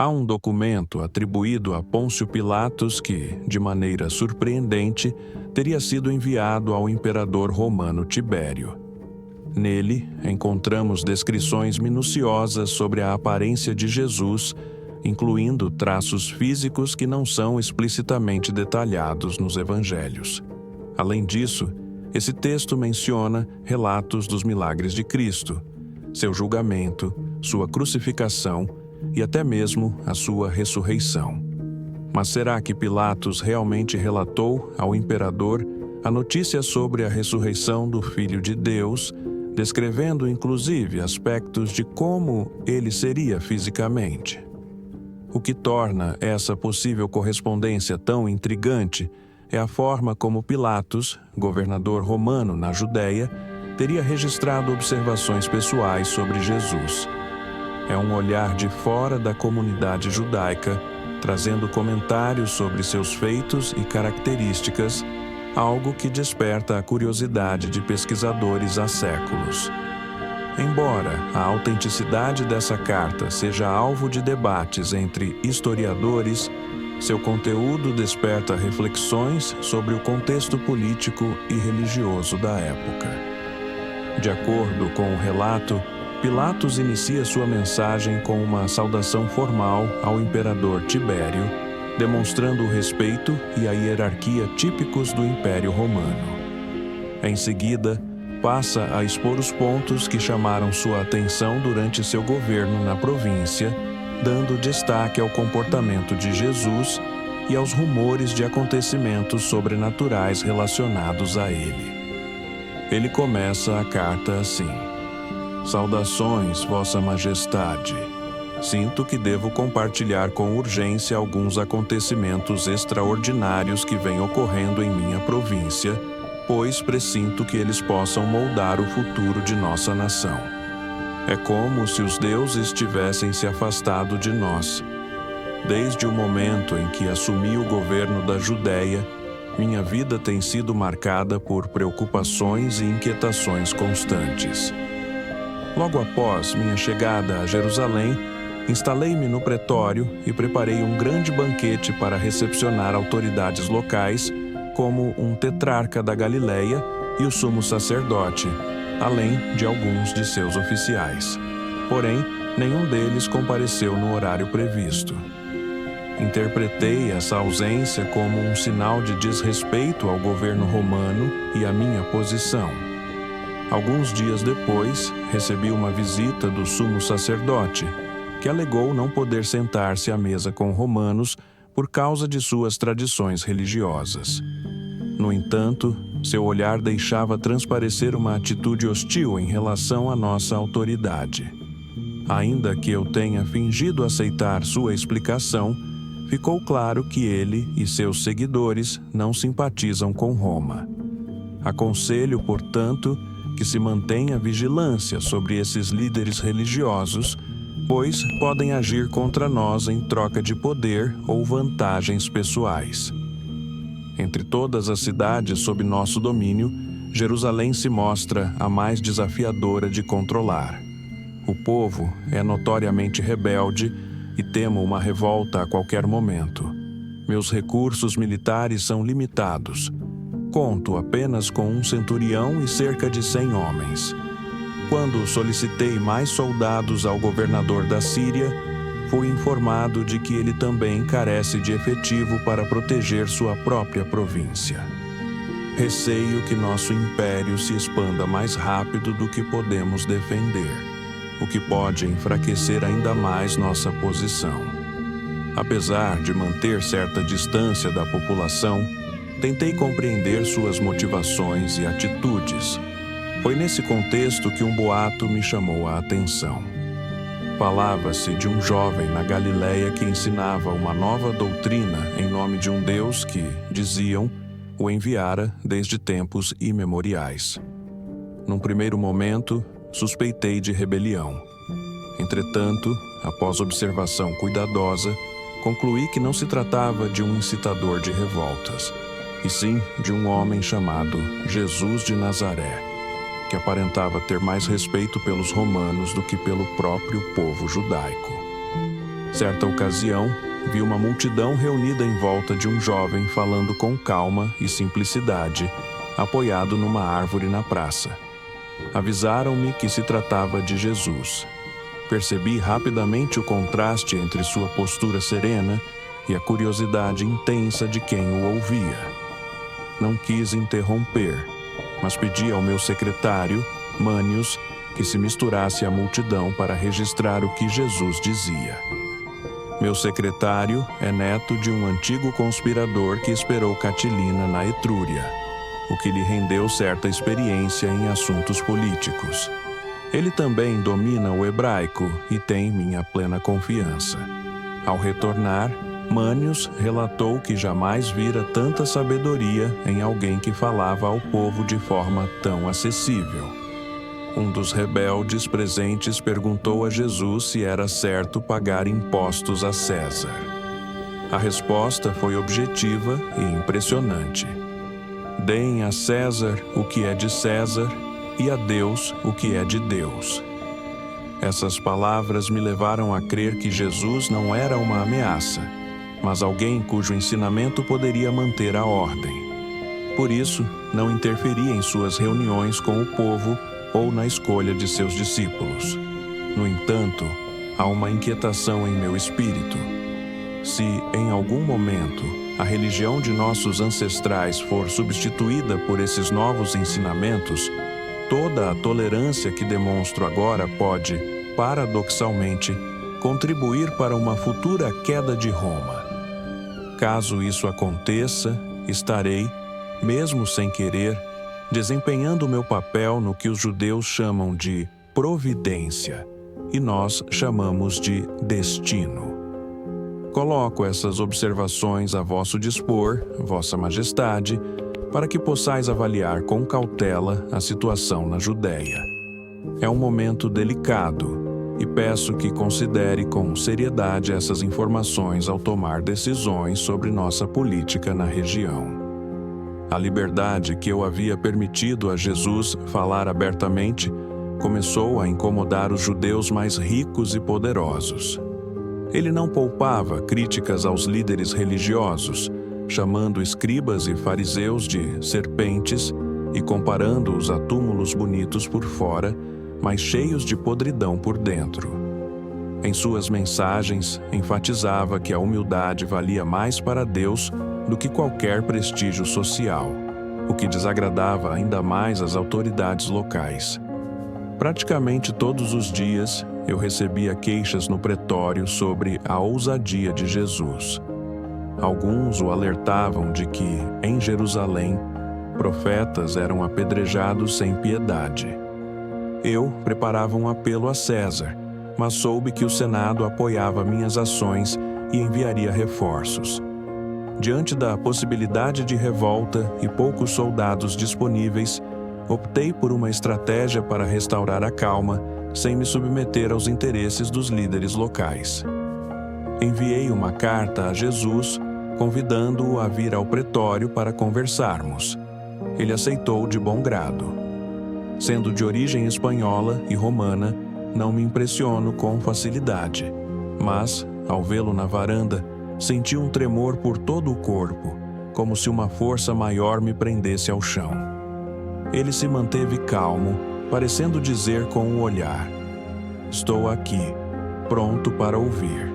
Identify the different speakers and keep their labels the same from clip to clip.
Speaker 1: Há um documento atribuído a Pôncio Pilatos que, de maneira surpreendente, teria sido enviado ao imperador romano Tibério. Nele, encontramos descrições minuciosas sobre a aparência de Jesus, incluindo traços físicos que não são explicitamente detalhados nos evangelhos. Além disso, esse texto menciona relatos dos milagres de Cristo, seu julgamento, sua crucificação e até mesmo a sua ressurreição. Mas será que Pilatos realmente relatou ao imperador a notícia sobre a ressurreição do Filho de Deus, descrevendo inclusive aspectos de como ele seria fisicamente? O que torna essa possível correspondência tão intrigante é a forma como Pilatos, governador romano na Judéia, teria registrado observações pessoais sobre Jesus. É um olhar de fora da comunidade judaica, trazendo comentários sobre seus feitos e características, algo que desperta a curiosidade de pesquisadores há séculos. Embora a autenticidade dessa carta seja alvo de debates entre historiadores, seu conteúdo desperta reflexões sobre o contexto político e religioso da época. De acordo com o relato, Pilatos inicia sua mensagem com uma saudação formal ao imperador Tibério, demonstrando o respeito e a hierarquia típicos do Império Romano. Em seguida, passa a expor os pontos que chamaram sua atenção durante seu governo na província, dando destaque ao comportamento de Jesus e aos rumores de acontecimentos sobrenaturais relacionados a ele. Ele começa a carta assim: Saudações, Vossa Majestade. Sinto que devo compartilhar com urgência alguns acontecimentos extraordinários que vêm ocorrendo em minha província, pois pressinto que eles possam moldar o futuro de nossa nação. É como se os deuses tivessem se afastado de nós. Desde o momento em que assumi o governo da Judéia, minha vida tem sido marcada por preocupações e inquietações constantes. Logo após minha chegada a Jerusalém, instalei-me no pretório e preparei um grande banquete para recepcionar autoridades locais, como um tetrarca da Galileia e o sumo sacerdote, além de alguns de seus oficiais. Porém, nenhum deles compareceu no horário previsto. Interpretei essa ausência como um sinal de desrespeito ao governo romano e à minha posição. Alguns dias depois, recebi uma visita do sumo sacerdote, que alegou não poder sentar-se à mesa com romanos por causa de suas tradições religiosas. No entanto, seu olhar deixava transparecer uma atitude hostil em relação à nossa autoridade. Ainda que eu tenha fingido aceitar sua explicação, ficou claro que ele e seus seguidores não simpatizam com Roma. Aconselho, portanto, que se mantenha vigilância sobre esses líderes religiosos, pois podem agir contra nós em troca de poder ou vantagens pessoais. Entre todas as cidades sob nosso domínio, Jerusalém se mostra a mais desafiadora de controlar. O povo é notoriamente rebelde e temo uma revolta a qualquer momento. Meus recursos militares são limitados. Conto apenas com um centurião e cerca de 100 homens. Quando solicitei mais soldados ao governador da Síria, fui informado de que ele também carece de efetivo para proteger sua própria província. Receio que nosso império se expanda mais rápido do que podemos defender, o que pode enfraquecer ainda mais nossa posição. Apesar de manter certa distância da população, tentei compreender suas motivações e atitudes. Foi nesse contexto que um boato me chamou a atenção. Falava-se de um jovem na Galileia que ensinava uma nova doutrina em nome de um Deus que, diziam, o enviara desde tempos imemoriais. Num primeiro momento, suspeitei de rebelião. Entretanto, após observação cuidadosa, concluí que não se tratava de um incitador de revoltas, e sim de um homem chamado Jesus de Nazaré, que aparentava ter mais respeito pelos romanos do que pelo próprio povo judaico. Certa ocasião, vi uma multidão reunida em volta de um jovem falando com calma e simplicidade, apoiado numa árvore na praça. Avisaram-me que se tratava de Jesus. Percebi rapidamente o contraste entre sua postura serena e a curiosidade intensa de quem o ouvia. Não quis interromper, mas pedi ao meu secretário, Mânius, que se misturasse à multidão para registrar o que Jesus dizia. Meu secretário é neto de um antigo conspirador que esperou Catilina na Etrúria, o que lhe rendeu certa experiência em assuntos políticos. Ele também domina o hebraico e tem minha plena confiança. Ao retornar, Mânius relatou que jamais vira tanta sabedoria em alguém que falava ao povo de forma tão acessível. Um dos rebeldes presentes perguntou a Jesus se era certo pagar impostos a César. A resposta foi objetiva e impressionante. Deem a César o que é de César e a Deus o que é de Deus. Essas palavras me levaram a crer que Jesus não era uma ameaça, mas alguém cujo ensinamento poderia manter a ordem. Por isso, não interferi em suas reuniões com o povo ou na escolha de seus discípulos. No entanto, há uma inquietação em meu espírito. Se, em algum momento, a religião de nossos ancestrais for substituída por esses novos ensinamentos, toda a tolerância que demonstro agora pode, paradoxalmente, contribuir para uma futura queda de Roma. Caso isso aconteça, estarei, mesmo sem querer, desempenhando o meu papel no que os judeus chamam de providência e nós chamamos de destino. Coloco essas observações a vosso dispor, Vossa Majestade, para que possais avaliar com cautela a situação na Judéia. É um momento delicado e peço que considere com seriedade essas informações ao tomar decisões sobre nossa política na região. A liberdade que eu havia permitido a Jesus falar abertamente começou a incomodar os judeus mais ricos e poderosos. Ele não poupava críticas aos líderes religiosos, chamando escribas e fariseus de serpentes e comparando-os a túmulos bonitos por fora, mas cheios de podridão por dentro. Em suas mensagens, enfatizava que a humildade valia mais para Deus do que qualquer prestígio social, o que desagradava ainda mais as autoridades locais. Praticamente todos os dias, eu recebia queixas no pretório sobre a ousadia de Jesus. Alguns o alertavam de que, em Jerusalém, profetas eram apedrejados sem piedade. Eu preparava um apelo a César, mas soube que o Senado apoiava minhas ações e enviaria reforços. Diante da possibilidade de revolta e poucos soldados disponíveis, optei por uma estratégia para restaurar a calma, sem me submeter aos interesses dos líderes locais. Enviei uma carta a Jesus, convidando-o a vir ao pretório para conversarmos. Ele aceitou de bom grado. Sendo de origem espanhola e romana, não me impressiono com facilidade, mas, ao vê-lo na varanda, senti um tremor por todo o corpo, como se uma força maior me prendesse ao chão. Ele se manteve calmo, parecendo dizer com o olhar: "Estou aqui, pronto para ouvir."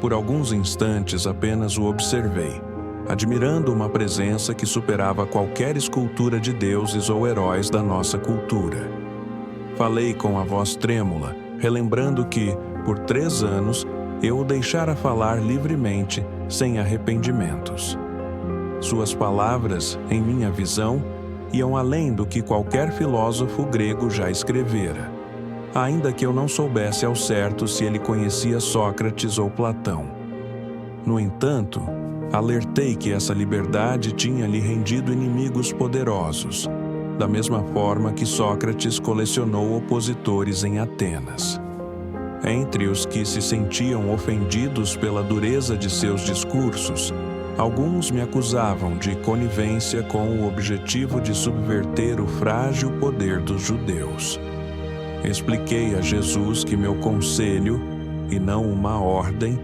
Speaker 1: Por alguns instantes apenas o observei, admirando uma presença que superava qualquer escultura de deuses ou heróis da nossa cultura. Falei com a voz trêmula, relembrando que, por 3 anos, eu o deixara falar livremente, sem arrependimentos. Suas palavras, em minha visão, iam além do que qualquer filósofo grego já escrevera, ainda que eu não soubesse ao certo se ele conhecia Sócrates ou Platão. No entanto, alertei que essa liberdade tinha lhe rendido inimigos poderosos, da mesma forma que Sócrates colecionou opositores em Atenas. Entre os que se sentiam ofendidos pela dureza de seus discursos, alguns me acusavam de conivência com o objetivo de subverter o frágil poder dos judeus. Expliquei a Jesus que meu conselho, e não uma ordem,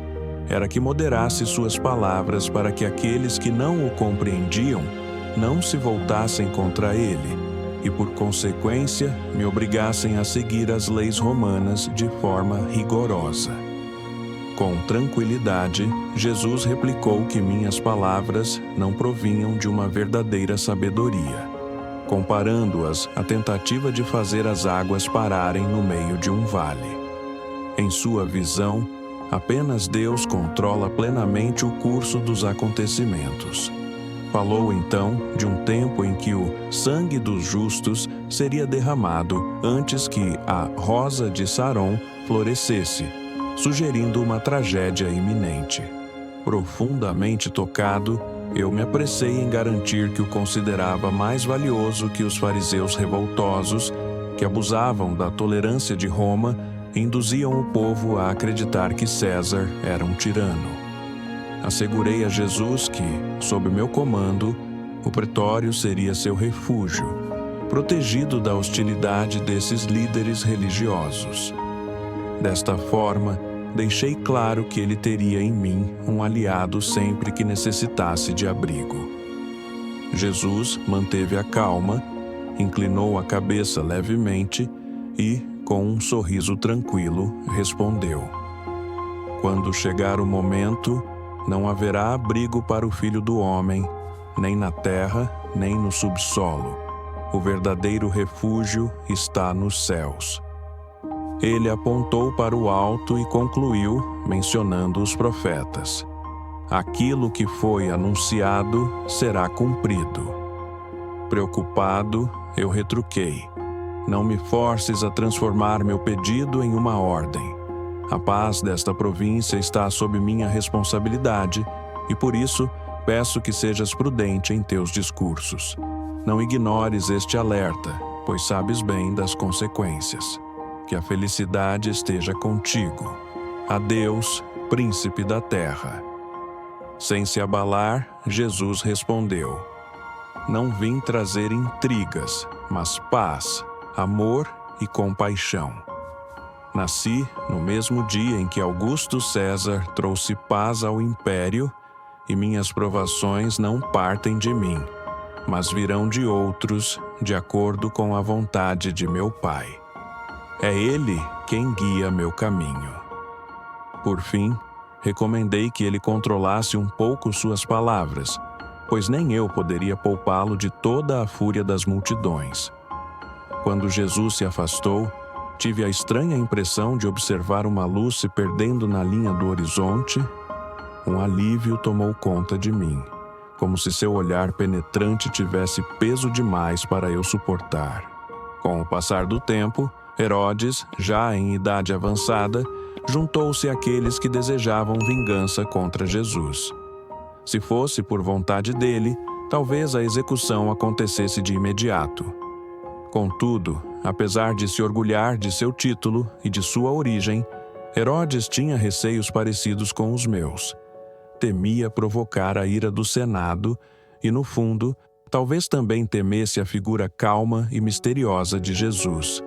Speaker 1: era que moderasse suas palavras para que aqueles que não o compreendiam não se voltassem contra ele e, por consequência, me obrigassem a seguir as leis romanas de forma rigorosa. Com tranquilidade, Jesus replicou que minhas palavras não provinham de uma verdadeira sabedoria, comparando-as à tentativa de fazer as águas pararem no meio de um vale. Em sua visão, apenas Deus controla plenamente o curso dos acontecimentos. Falou então de um tempo em que o sangue dos justos seria derramado antes que a rosa de Saron florescesse, sugerindo uma tragédia iminente. Profundamente tocado, eu me apressei em garantir que o considerava mais valioso que os fariseus revoltosos, que abusavam da tolerância de Roma e induziam o povo a acreditar que César era um tirano. Assegurei a Jesus que, sob meu comando, o pretório seria seu refúgio, protegido da hostilidade desses líderes religiosos. Desta forma, deixei claro que ele teria em mim um aliado sempre que necessitasse de abrigo. Jesus manteve a calma, inclinou a cabeça levemente e, com um sorriso tranquilo, respondeu: "Quando chegar o momento, não haverá abrigo para o Filho do Homem, nem na terra, nem no subsolo. O verdadeiro refúgio está nos céus." Ele apontou para o alto e concluiu, mencionando os profetas: "Aquilo que foi anunciado será cumprido." Preocupado, eu retruquei: "Não me forces a transformar meu pedido em uma ordem. A paz desta província está sob minha responsabilidade e, por isso, peço que sejas prudente em teus discursos. Não ignores este alerta, pois sabes bem das consequências. Que a felicidade esteja contigo. Adeus, príncipe da terra." Sem se abalar, Jesus respondeu: "Não vim trazer intrigas, mas paz, amor e compaixão. Nasci no mesmo dia em que Augusto César trouxe paz ao império, e minhas provações não partem de mim, mas virão de outros, de acordo com a vontade de meu Pai. É Ele quem guia meu caminho." Por fim, recomendei que ele controlasse um pouco suas palavras, pois nem eu poderia poupá-lo de toda a fúria das multidões. Quando Jesus se afastou, tive a estranha impressão de observar uma luz se perdendo na linha do horizonte. Um alívio tomou conta de mim, como se seu olhar penetrante tivesse peso demais para eu suportar. Com o passar do tempo, Herodes, já em idade avançada, juntou-se àqueles que desejavam vingança contra Jesus. Se fosse por vontade dele, talvez a execução acontecesse de imediato. Contudo, apesar de se orgulhar de seu título e de sua origem, Herodes tinha receios parecidos com os meus. Temia provocar a ira do Senado e, no fundo, talvez também temesse a figura calma e misteriosa de Jesus,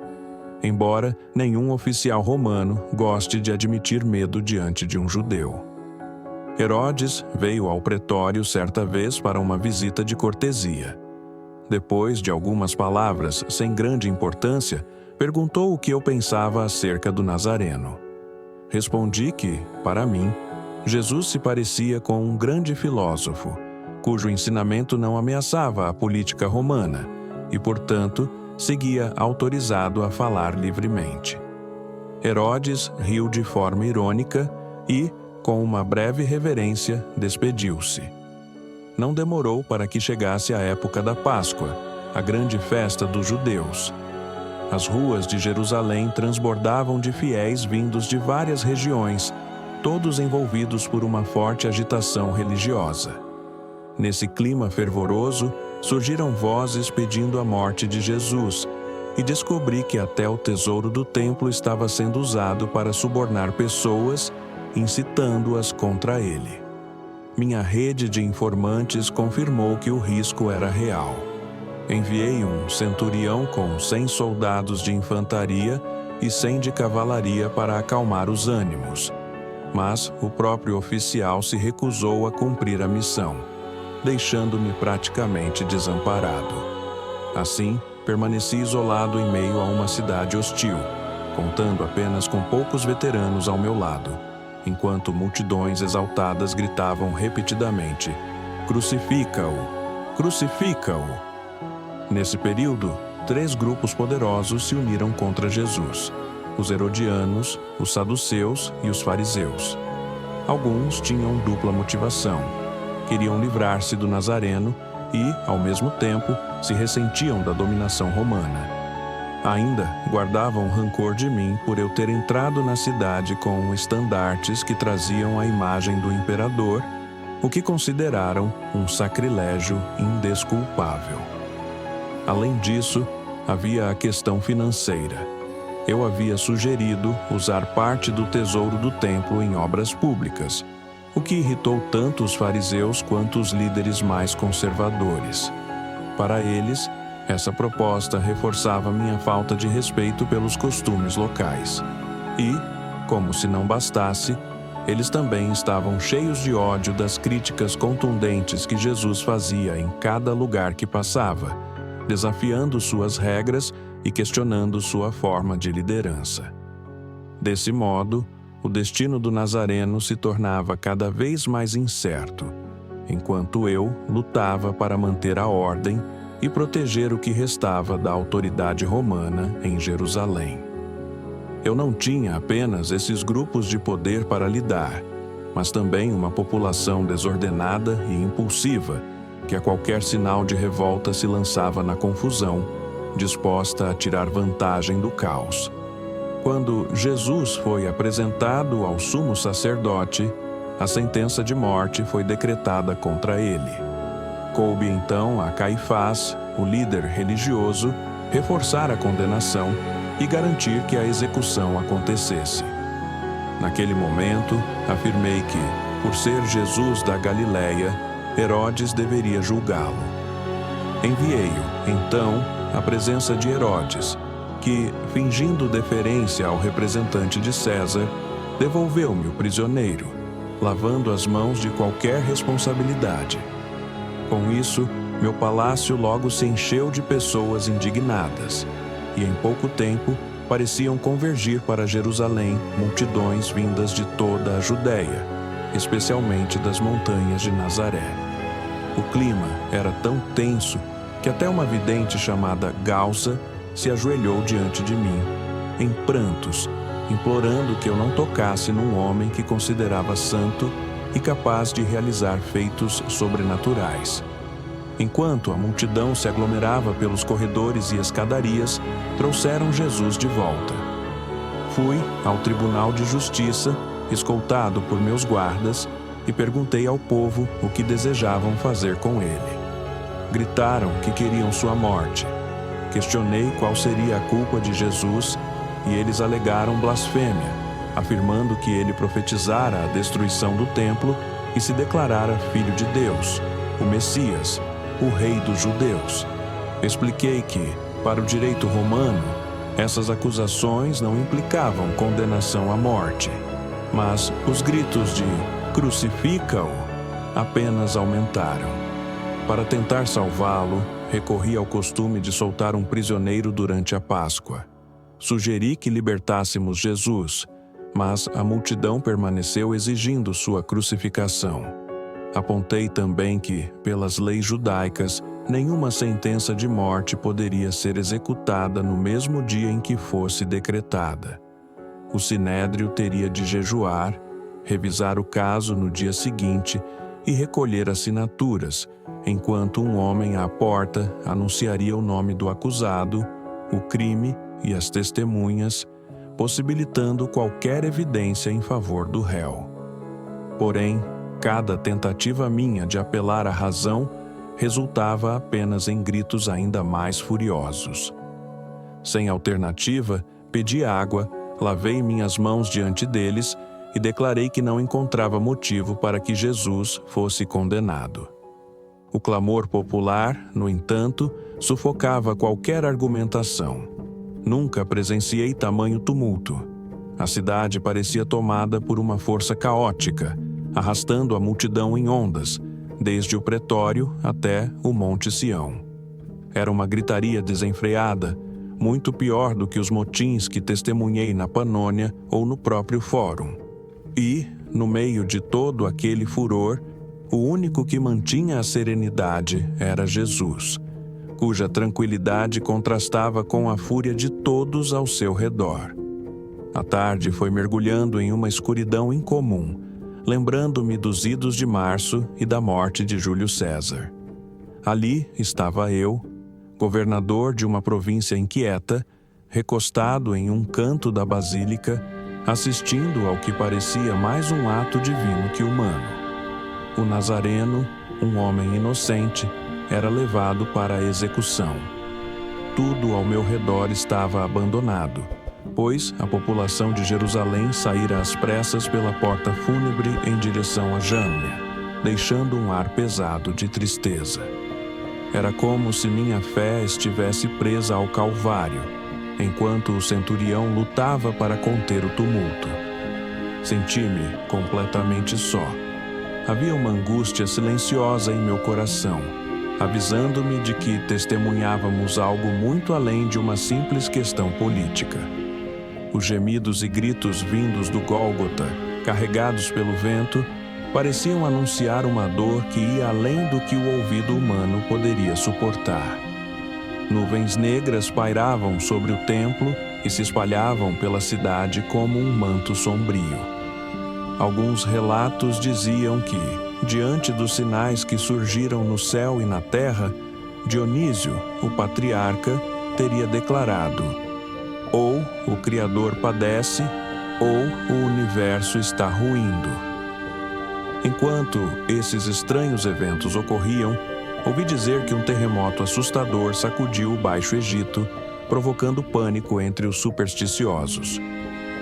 Speaker 1: embora nenhum oficial romano goste de admitir medo diante de um judeu. Herodes veio ao pretório certa vez para uma visita de cortesia. Depois de algumas palavras sem grande importância, perguntou o que eu pensava acerca do Nazareno. Respondi que, para mim, Jesus se parecia com um grande filósofo, cujo ensinamento não ameaçava a política romana e, portanto, seguia autorizado a falar livremente. Herodes riu de forma irônica e, com uma breve reverência, despediu-se. Não demorou para que chegasse a época da Páscoa, a grande festa dos judeus. As ruas de Jerusalém transbordavam de fiéis vindos de várias regiões, todos envolvidos por uma forte agitação religiosa. Nesse clima fervoroso, surgiram vozes pedindo a morte de Jesus, e descobri que até o tesouro do templo estava sendo usado para subornar pessoas, incitando-as contra ele. Minha rede de informantes confirmou que o risco era real. Enviei um centurião com 100 soldados de infantaria e 100 de cavalaria para acalmar os ânimos. Mas o próprio oficial se recusou a cumprir a missão, deixando-me praticamente desamparado. Assim, permaneci isolado em meio a uma cidade hostil, contando apenas com poucos veteranos ao meu lado, enquanto multidões exaltadas gritavam repetidamente: "Crucifica-o! Crucifica-o!" Nesse período, 3 grupos poderosos se uniram contra Jesus: os herodianos, os saduceus e os fariseus. Alguns tinham dupla motivação. Queriam livrar-se do Nazareno e, ao mesmo tempo, se ressentiam da dominação romana. Ainda guardavam rancor de mim por eu ter entrado na cidade com estandartes que traziam a imagem do imperador, o que consideraram um sacrilégio indesculpável. Além disso, havia a questão financeira. Eu havia sugerido usar parte do tesouro do templo em obras públicas, o que irritou tanto os fariseus quanto os líderes mais conservadores. Para eles, essa proposta reforçava minha falta de respeito pelos costumes locais. E, como se não bastasse, eles também estavam cheios de ódio das críticas contundentes que Jesus fazia em cada lugar que passava, desafiando suas regras e questionando sua forma de liderança. Desse modo, o destino do Nazareno se tornava cada vez mais incerto, enquanto eu lutava para manter a ordem e proteger o que restava da autoridade romana em Jerusalém. Eu não tinha apenas esses grupos de poder para lidar, mas também uma população desordenada e impulsiva, que a qualquer sinal de revolta se lançava na confusão, disposta a tirar vantagem do caos. Quando Jesus foi apresentado ao sumo sacerdote, a sentença de morte foi decretada contra ele. Coube então a Caifás, o líder religioso, reforçar a condenação e garantir que a execução acontecesse. Naquele momento, afirmei que, por ser Jesus da Galileia, Herodes deveria julgá-lo. Enviei-o, então, à presença de Herodes, que, fingindo deferência ao representante de César, devolveu-me o prisioneiro, lavando as mãos de qualquer responsabilidade. Com isso, meu palácio logo se encheu de pessoas indignadas, e em pouco tempo pareciam convergir para Jerusalém multidões vindas de toda a Judéia, especialmente das montanhas de Nazaré. O clima era tão tenso que até uma vidente chamada Galsa se ajoelhou diante de mim, em prantos, implorando que eu não tocasse num homem que considerava santo e capaz de realizar feitos sobrenaturais. Enquanto a multidão se aglomerava pelos corredores e escadarias, trouxeram Jesus de volta. Fui ao Tribunal de Justiça, escoltado por meus guardas, e perguntei ao povo o que desejavam fazer com ele. Gritaram que queriam sua morte. Questionei qual seria a culpa de Jesus e eles alegaram blasfêmia, afirmando que ele profetizara a destruição do templo e se declarara filho de Deus, o Messias, o rei dos judeus. Expliquei que, para o direito romano, essas acusações não implicavam condenação à morte, mas os gritos de "crucifica-o" apenas aumentaram. Para tentar salvá-lo, recorri ao costume de soltar um prisioneiro durante a Páscoa. Sugeri que libertássemos Jesus, mas a multidão permaneceu exigindo sua crucificação. Apontei também que, pelas leis judaicas, nenhuma sentença de morte poderia ser executada no mesmo dia em que fosse decretada. O sinédrio teria de jejuar, revisar o caso no dia seguinte e recolher assinaturas, enquanto um homem à porta anunciaria o nome do acusado, o crime e as testemunhas, possibilitando qualquer evidência em favor do réu. Porém, cada tentativa minha de apelar à razão resultava apenas em gritos ainda mais furiosos. Sem alternativa, pedi água, lavei minhas mãos diante deles e declarei que não encontrava motivo para que Jesus fosse condenado. O clamor popular, no entanto, sufocava qualquer argumentação. Nunca presenciei tamanho tumulto. A cidade parecia tomada por uma força caótica, arrastando a multidão em ondas, desde o pretório até o Monte Sião. Era uma gritaria desenfreada, muito pior do que os motins que testemunhei na Panônia ou no próprio Fórum. E, no meio de todo aquele furor, o único que mantinha a serenidade era Jesus, cuja tranquilidade contrastava com a fúria de todos ao seu redor. A tarde foi mergulhando em uma escuridão incomum, lembrando-me dos idos de março e da morte de Júlio César. Ali estava eu, governador de uma província inquieta, recostado em um canto da basílica, assistindo ao que parecia mais um ato divino que humano. O Nazareno, um homem inocente, era levado para a execução. Tudo ao meu redor estava abandonado, pois a população de Jerusalém saíra às pressas pela porta fúnebre em direção a Jâmnia, deixando um ar pesado de tristeza. Era como se minha fé estivesse presa ao Calvário, enquanto o centurião lutava para conter o tumulto. Senti-me completamente só. Havia uma angústia silenciosa em meu coração, avisando-me de que testemunhávamos algo muito além de uma simples questão política. Os gemidos e gritos vindos do Gólgota, carregados pelo vento, pareciam anunciar uma dor que ia além do que o ouvido humano poderia suportar. Nuvens negras pairavam sobre o templo e se espalhavam pela cidade como um manto sombrio. Alguns relatos diziam que, diante dos sinais que surgiram no céu e na terra, Dionísio, o patriarca, teria declarado: ou o Criador padece, ou o universo está ruindo. Enquanto esses estranhos eventos ocorriam, ouvi dizer que um terremoto assustador sacudiu o Baixo Egito, provocando pânico entre os supersticiosos.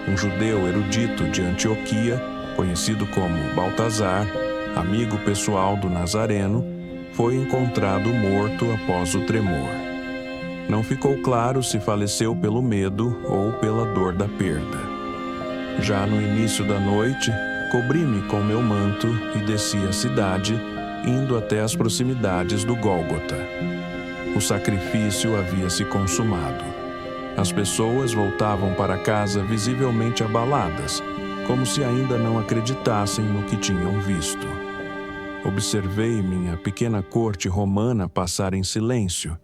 Speaker 1: Um judeu erudito de Antioquia, conhecido como Baltazar, amigo pessoal do Nazareno, foi encontrado morto após o tremor. Não ficou claro se faleceu pelo medo ou pela dor da perda. Já no início da noite, cobri-me com meu manto e desci a cidade, indo até as proximidades do Gólgota. O sacrifício havia se consumado. As pessoas voltavam para casa visivelmente abaladas, como se ainda não acreditassem no que tinham visto. Observei minha pequena corte romana passar em silêncio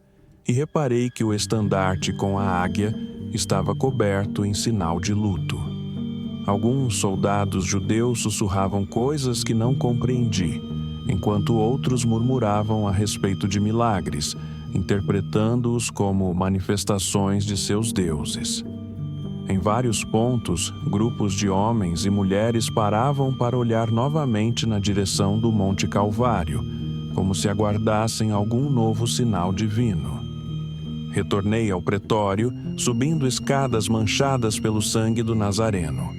Speaker 1: e reparei que o estandarte com a águia estava coberto em sinal de luto. Alguns soldados judeus sussurravam coisas que não compreendi, enquanto outros murmuravam a respeito de milagres, interpretando-os como manifestações de seus deuses. Em vários pontos, grupos de homens e mulheres paravam para olhar novamente na direção do Monte Calvário, como se aguardassem algum novo sinal divino. Retornei ao pretório, subindo escadas manchadas pelo sangue do Nazareno.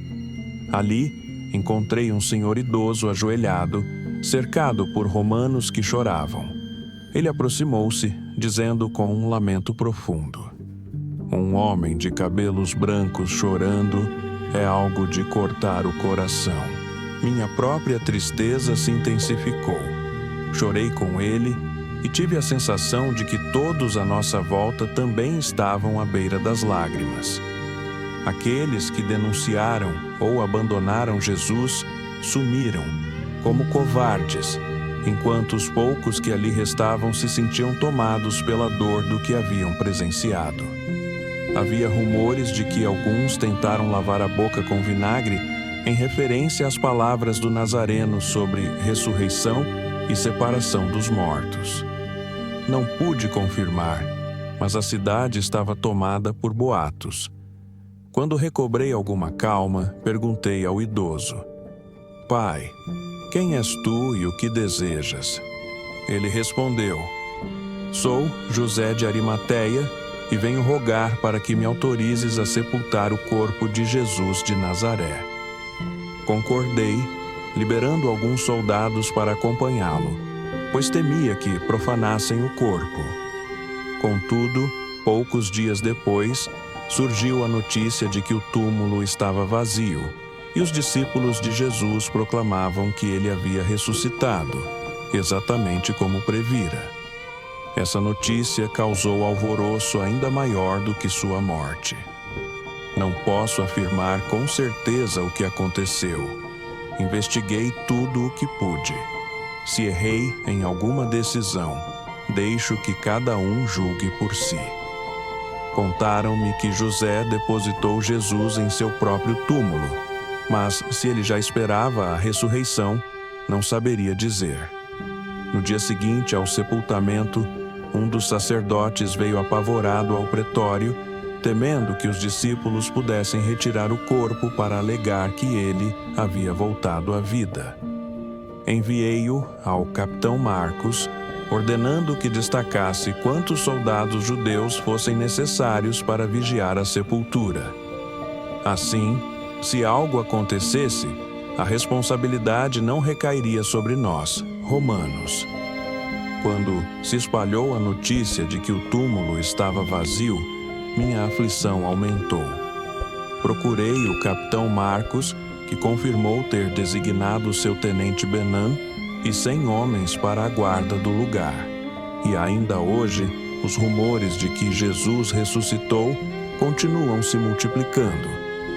Speaker 1: Ali, encontrei um senhor idoso ajoelhado, cercado por romanos que choravam. Ele aproximou-se, dizendo com um lamento profundo: um homem de cabelos brancos chorando é algo de cortar o coração. Minha própria tristeza se intensificou. Chorei com ele e tive a sensação de que todos à nossa volta também estavam à beira das lágrimas. Aqueles que denunciaram ou abandonaram Jesus sumiram, como covardes, enquanto os poucos que ali restavam se sentiam tomados pela dor do que haviam presenciado. Havia rumores de que alguns tentaram lavar a boca com vinagre em referência às palavras do Nazareno sobre ressurreição e separação dos mortos. Não pude confirmar, mas a cidade estava tomada por boatos. Quando recobrei alguma calma, perguntei ao idoso: Pai, quem és tu e o que desejas? Ele respondeu: Sou José de Arimateia e venho rogar para que me autorizes a sepultar o corpo de Jesus de Nazaré. Concordei, liberando alguns soldados para acompanhá-lo, pois temia que profanassem o corpo. Contudo, poucos dias depois, surgiu a notícia de que o túmulo estava vazio, e os discípulos de Jesus proclamavam que ele havia ressuscitado, exatamente como previra. Essa notícia causou alvoroço ainda maior do que sua morte. Não posso afirmar com certeza o que aconteceu. Investiguei tudo o que pude. Se errei em alguma decisão, deixo que cada um julgue por si. Contaram-me que José depositou Jesus em seu próprio túmulo, mas se ele já esperava a ressurreição, não saberia dizer. No dia seguinte ao sepultamento, um dos sacerdotes veio apavorado ao pretório, temendo que os discípulos pudessem retirar o corpo para alegar que ele havia voltado à vida. Enviei-o ao capitão Marcos, ordenando que destacasse quantos soldados judeus fossem necessários para vigiar a sepultura. Assim, se algo acontecesse, a responsabilidade não recairia sobre nós, romanos. Quando se espalhou a notícia de que o túmulo estava vazio, minha aflição aumentou. Procurei o capitão Marcos, que confirmou ter designado seu tenente Benan e 100 homens para a guarda do lugar. E ainda hoje, os rumores de que Jesus ressuscitou continuam se multiplicando,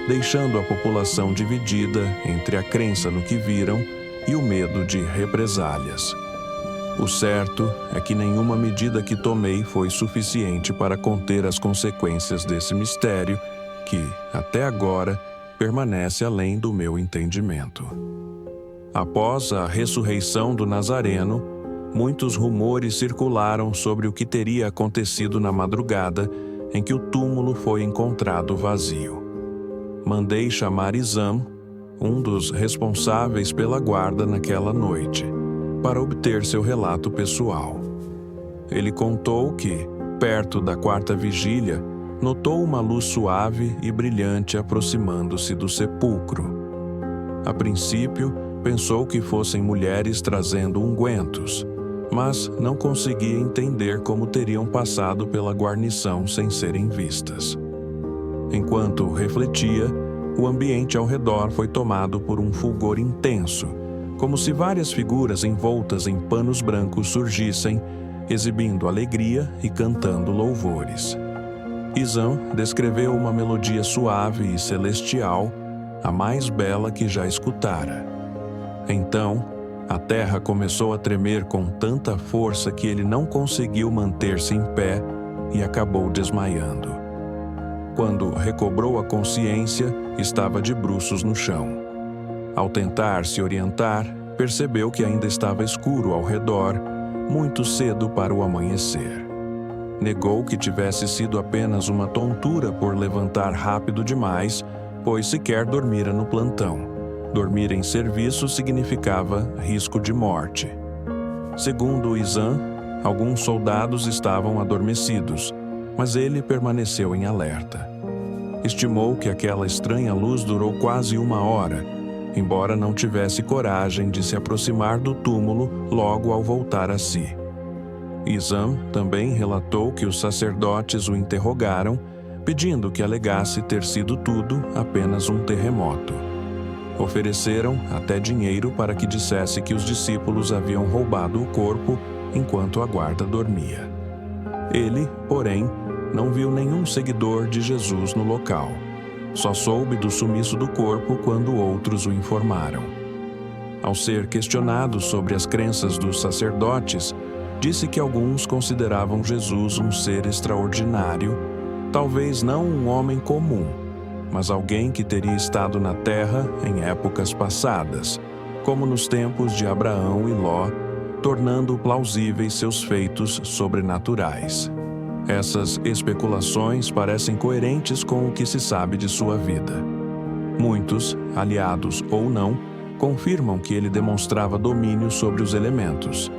Speaker 1: deixando a população dividida entre a crença no que viram e o medo de represálias. O certo é que nenhuma medida que tomei foi suficiente para conter as consequências desse mistério que, até agora, permanece além do meu entendimento. Após a ressurreição do Nazareno, muitos rumores circularam sobre o que teria acontecido na madrugada em que o túmulo foi encontrado vazio. Mandei chamar Izam, um dos responsáveis pela guarda naquela noite, para obter seu relato pessoal. Ele contou que, perto da 4ª vigília, notou uma luz suave e brilhante aproximando-se do sepulcro. A princípio, pensou que fossem mulheres trazendo ungüentos, mas não conseguia entender como teriam passado pela guarnição sem serem vistas. Enquanto refletia, o ambiente ao redor foi tomado por um fulgor intenso, como se várias figuras envoltas em panos brancos surgissem, exibindo alegria e cantando louvores. Izam descreveu uma melodia suave e celestial, a mais bela que já escutara. Então, a terra começou a tremer com tanta força que ele não conseguiu manter-se em pé e acabou desmaiando. Quando recobrou a consciência, estava de bruços no chão. Ao tentar se orientar, percebeu que ainda estava escuro ao redor, muito cedo para o amanhecer. Negou que tivesse sido apenas uma tontura por levantar rápido demais, pois sequer dormira no plantão. Dormir em serviço significava risco de morte. Segundo Izam, alguns soldados estavam adormecidos, mas ele permaneceu em alerta. Estimou que aquela estranha luz durou quase 1 hora, embora não tivesse coragem de se aproximar do túmulo logo ao voltar a si. Izam também relatou que os sacerdotes o interrogaram, pedindo que alegasse ter sido tudo apenas um terremoto. Ofereceram até dinheiro para que dissesse que os discípulos haviam roubado o corpo enquanto a guarda dormia. Ele, porém, não viu nenhum seguidor de Jesus no local. Só soube do sumiço do corpo quando outros o informaram. Ao ser questionado sobre as crenças dos sacerdotes, disse que alguns consideravam Jesus um ser extraordinário, talvez não um homem comum, mas alguém que teria estado na terra em épocas passadas, como nos tempos de Abraão e Ló, tornando plausíveis seus feitos sobrenaturais. Essas especulações parecem coerentes com o que se sabe de sua vida. Muitos, aliados ou não, confirmam que ele demonstrava domínio sobre os elementos.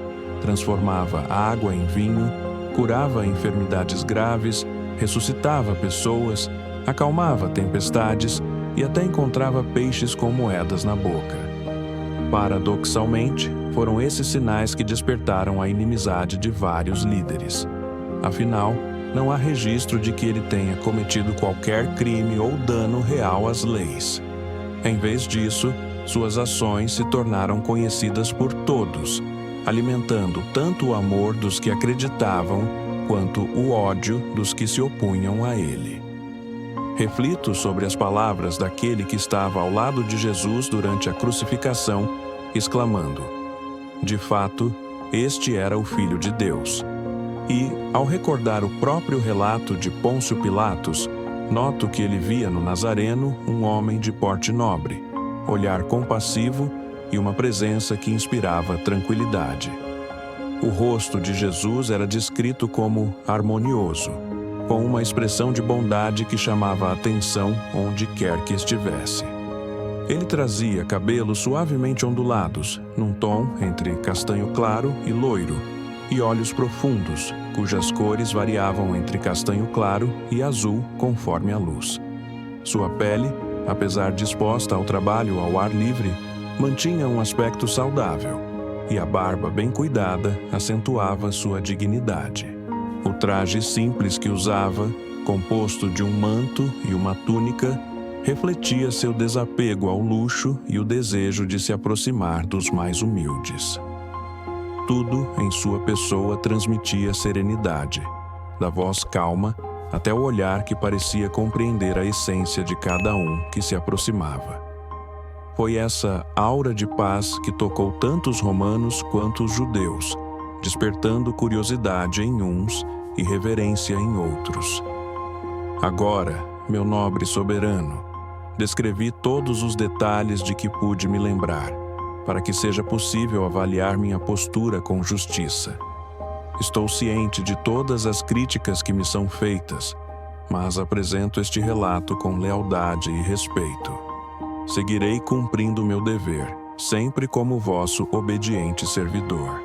Speaker 1: Transformava água em vinho, curava enfermidades graves, ressuscitava pessoas, acalmava tempestades e até encontrava peixes com moedas na boca. Paradoxalmente, foram esses sinais que despertaram a inimizade de vários líderes. Afinal, não há registro de que ele tenha cometido qualquer crime ou dano real às leis. Em vez disso, suas ações se tornaram conhecidas por todos, alimentando tanto o amor dos que acreditavam quanto o ódio dos que se opunham a ele. Reflito sobre as palavras daquele que estava ao lado de Jesus durante a crucificação, exclamando: de fato, este era o Filho de Deus. E, ao recordar o próprio relato de Pôncio Pilatos, noto que ele via no Nazareno um homem de porte nobre, olhar compassivo e uma presença que inspirava tranquilidade. O rosto de Jesus era descrito como harmonioso, com uma expressão de bondade que chamava a atenção onde quer que estivesse. Ele trazia cabelos suavemente ondulados, num tom entre castanho claro e loiro, e olhos profundos, cujas cores variavam entre castanho claro e azul conforme a luz. Sua pele, apesar de exposta ao trabalho ao ar livre, mantinha um aspecto saudável, e a barba bem cuidada acentuava sua dignidade. O traje simples que usava, composto de um manto e uma túnica, refletia seu desapego ao luxo e o desejo de se aproximar dos mais humildes. Tudo em sua pessoa transmitia serenidade, da voz calma até o olhar que parecia compreender a essência de cada um que se aproximava. Foi essa aura de paz que tocou tanto os romanos quanto os judeus, despertando curiosidade em uns e reverência em outros. Agora, meu nobre soberano, descrevi todos os detalhes de que pude me lembrar, para que seja possível avaliar minha postura com justiça. Estou ciente de todas as críticas que me são feitas, mas apresento este relato com lealdade e respeito. Seguirei cumprindo meu dever, sempre como vosso obediente servidor.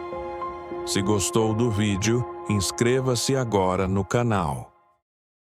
Speaker 1: Se gostou do vídeo, inscreva-se agora no canal.